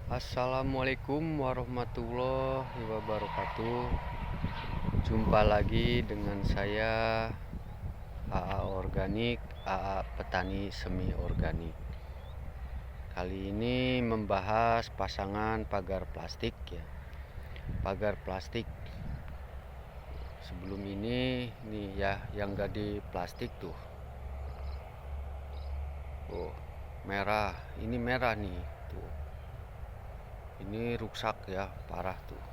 Assalamualaikum warahmatullahi wabarakatuh. Jumpa lagi dengan saya AA Organik, AA Petani Semi Organik. Kali ini membahas pasangan pagar plastik ya. Pagar plastik. Sebelum ini nih ya yang gak di plastik tuh. Oh, merah. Ini merah nih tuh. Ini rusak ya, parah tuh.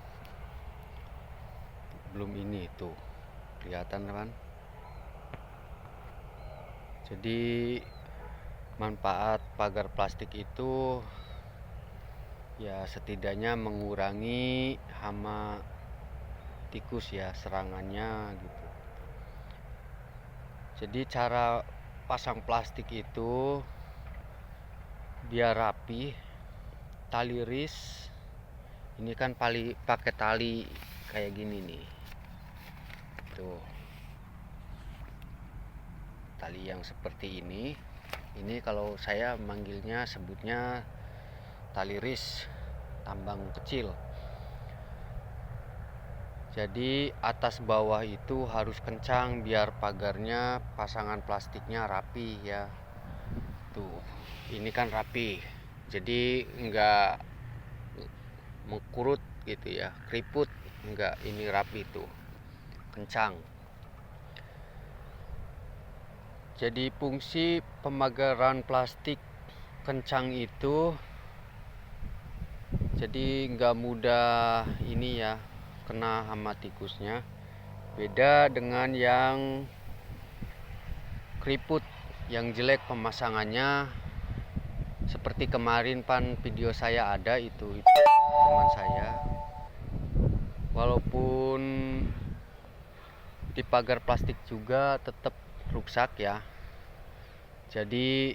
Belum ini tuh, kelihatan kan? Jadi manfaat pagar plastik itu ya setidaknya mengurangi hama tikus ya, serangannya gitu. Jadi cara pasang plastik itu biar rapi, tali ris ini kan pakai tali kayak gini nih tuh, tali yang seperti ini kalau saya manggilnya sebutnya tali ris tambang kecil. Jadi atas bawah itu harus kencang biar pagarnya pasangan plastiknya rapi ya. Tuh, ini kan rapi. Jadi enggak mengkurut gitu ya, keriput enggak, ini rapi tuh. Kencang. Jadi fungsi pemagaran plastik kencang itu jadi enggak mudah ini ya kena hama tikusnya. Beda dengan yang keriput, yang jelek pemasangannya. Seperti kemarin pan video saya ada itu teman saya, walaupun di pagar plastik juga tetap rusak ya. Jadi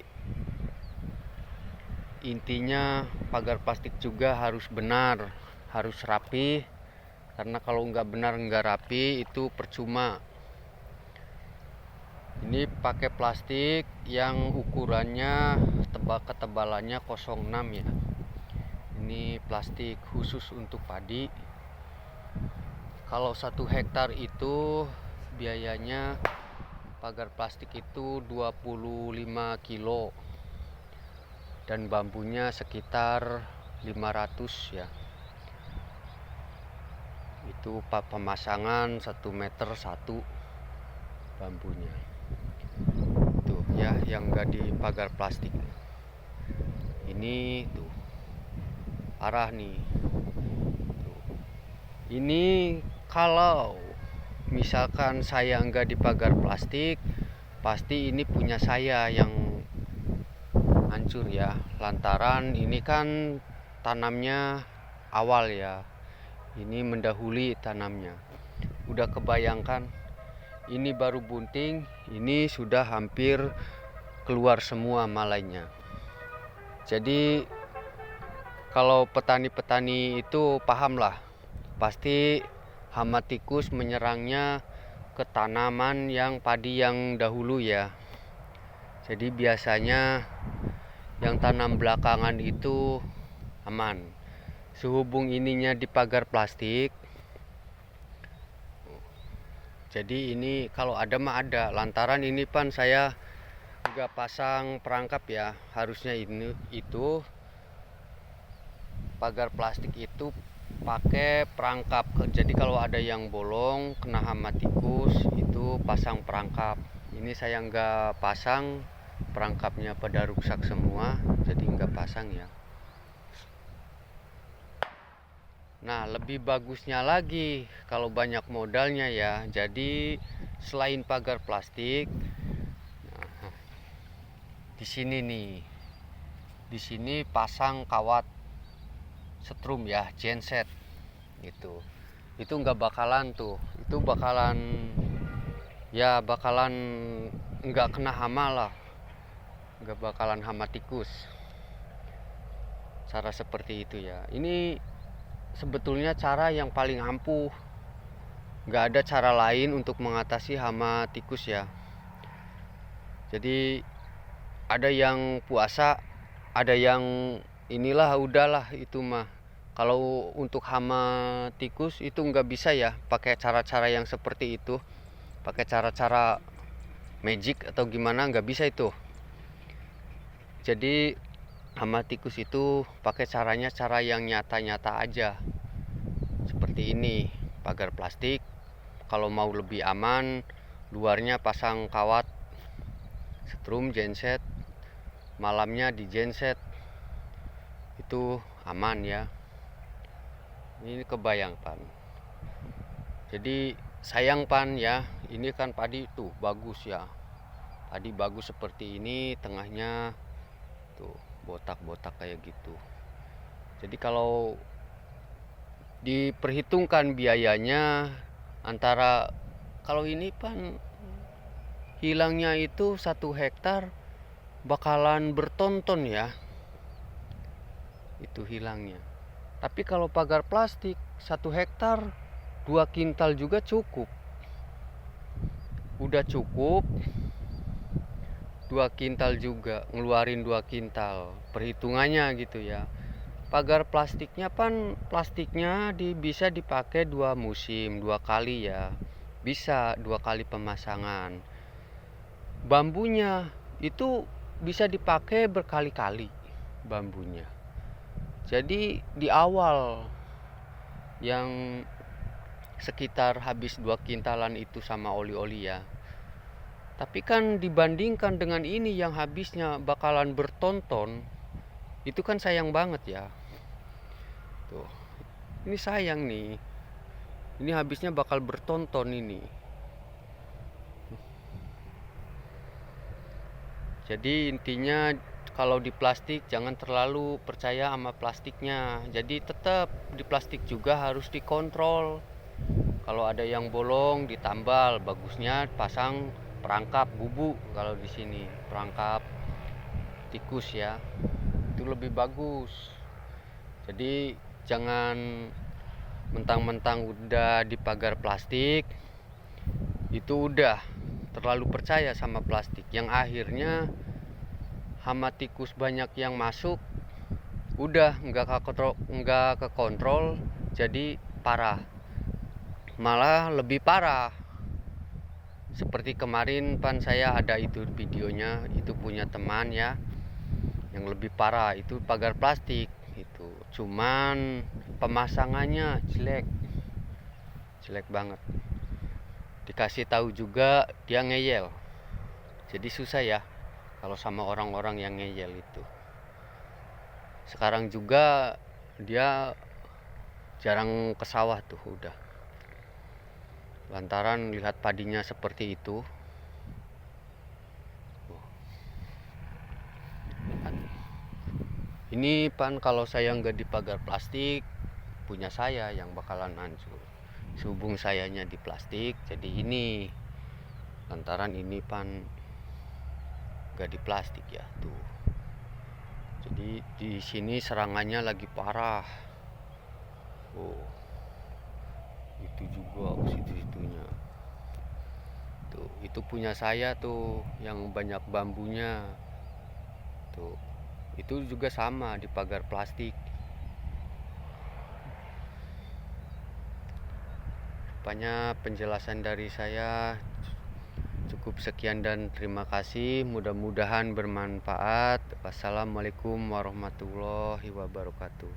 intinya pagar plastik juga harus benar, harus rapi, karena kalau nggak benar nggak rapi itu percuma. Ini pakai plastik yang ukurannya ketebalannya 06 ya. Ini plastik khusus untuk padi. Kalau 1 hektar itu biayanya pagar plastik itu 25 kilo dan bambunya sekitar 500 ya. Itu pemasangan 1 meter 1 bambunya. Tuh ya yang enggak di pagar plastik. Ini tuh parah nih. Tuh. Ini kalau misalkan saya enggak di pagar plastik, pasti ini punya saya yang hancur ya. Lantaran ini kan tanamnya awal ya. Ini mendahului tanamnya. Udah kebayangkan, ini baru bunting, ini sudah hampir keluar semua malainya. Jadi kalau petani-petani itu pahamlah, pasti hama tikus menyerangnya ke tanaman yang padi yang dahulu ya. Jadi biasanya yang tanam belakangan itu aman. Sehubung ininya di pagar plastik, jadi ini kalau ada mah ada. Lantaran ini pan saya juga pasang perangkap ya. Harusnya ini itu pagar plastik itu pakai perangkap. Jadi kalau ada yang bolong kena hama tikus itu pasang perangkap. Ini saya nggak pasang, perangkapnya pada rusak semua, jadi nggak pasang ya. Nah, lebih bagusnya lagi kalau banyak modalnya ya. Jadi selain pagar plastik, nah, di sini nih, di sini pasang kawat setrum ya, genset gitu. Itu nggak bakalan tuh, itu bakalan nggak kena hama lah, nggak bakalan hama tikus. Cara seperti itu ya. Ini sebetulnya cara yang paling ampuh. Nggak ada cara lain untuk mengatasi hama tikus ya. Jadi ada yang puasa, ada yang inilah udahlah itu mah. Kalau untuk hama tikus itu nggak bisa ya pakai cara-cara yang seperti itu, pakai cara-cara magic atau gimana, nggak bisa itu. Jadi hama tikus itu pakai caranya cara yang nyata-nyata aja, seperti ini, pagar plastik. Kalau mau lebih aman, luarnya pasang kawat setrum genset, malamnya di genset, itu aman ya. Ini kebayang pan. Jadi sayang pan ya, ini kan padi tuh bagus ya, padi bagus seperti ini, tengahnya tuh botak-botak kayak gitu. Jadi kalau diperhitungkan biayanya, antara kalau ini pan hilangnya itu 1 hektar bakalan bertonton ya, itu hilangnya. Tapi kalau pagar plastik 1 hektar 2 kintal juga cukup, udah cukup. 2 kintal juga, ngeluarin 2 kintal, perhitungannya gitu ya. Pagar plastiknya plastiknya bisa dipakai 2 musim, 2 kali ya, bisa 2 kali pemasangan. Bambunya itu bisa dipakai berkali-kali bambunya. Jadi di awal yang sekitar habis 2 kintalan itu sama oli-oli ya, tapi kan dibandingkan dengan ini yang habisnya bakalan bertonton, itu kan sayang banget ya. Tuh, ini sayang nih. Ini habisnya bakal bertonton ini. Jadi intinya kalau di plastik jangan terlalu percaya sama plastiknya. Jadi tetap di plastik juga harus dikontrol. Kalau ada yang bolong ditambal, bagusnya pasang perangkap bubu. Kalau di sini perangkap tikus ya, itu lebih bagus. Jadi jangan mentang-mentang udah di pagar plastik itu udah terlalu percaya sama plastik, yang akhirnya hama tikus banyak yang masuk, udah nggak kekontrol, jadi parah, malah lebih parah. Seperti kemarin pan saya ada itu videonya, itu punya teman ya, yang lebih parah itu pagar plastik itu, cuman pemasangannya jelek banget. Dikasih tahu juga dia ngeyel, jadi susah ya kalau sama orang-orang yang ngeyel itu. Sekarang juga dia jarang ke sawah tuh udah, lantaran lihat padinya seperti itu. Ini pan kalau saya nggak dipagar plastik, punya saya yang bakalan hancur. Sehubung sayanya di plastik, jadi ini lantaran ini pan nggak di plastik ya tuh. Jadi di sini serangannya lagi parah. Oh, itu juga situ-situnya. Tuh, itu punya saya tuh yang banyak bambunya. Tuh, itu juga sama di pagar plastik. Rupanya penjelasan dari saya cukup sekian dan terima kasih. Mudah-mudahan bermanfaat. Wassalamualaikum warahmatullahi wabarakatuh.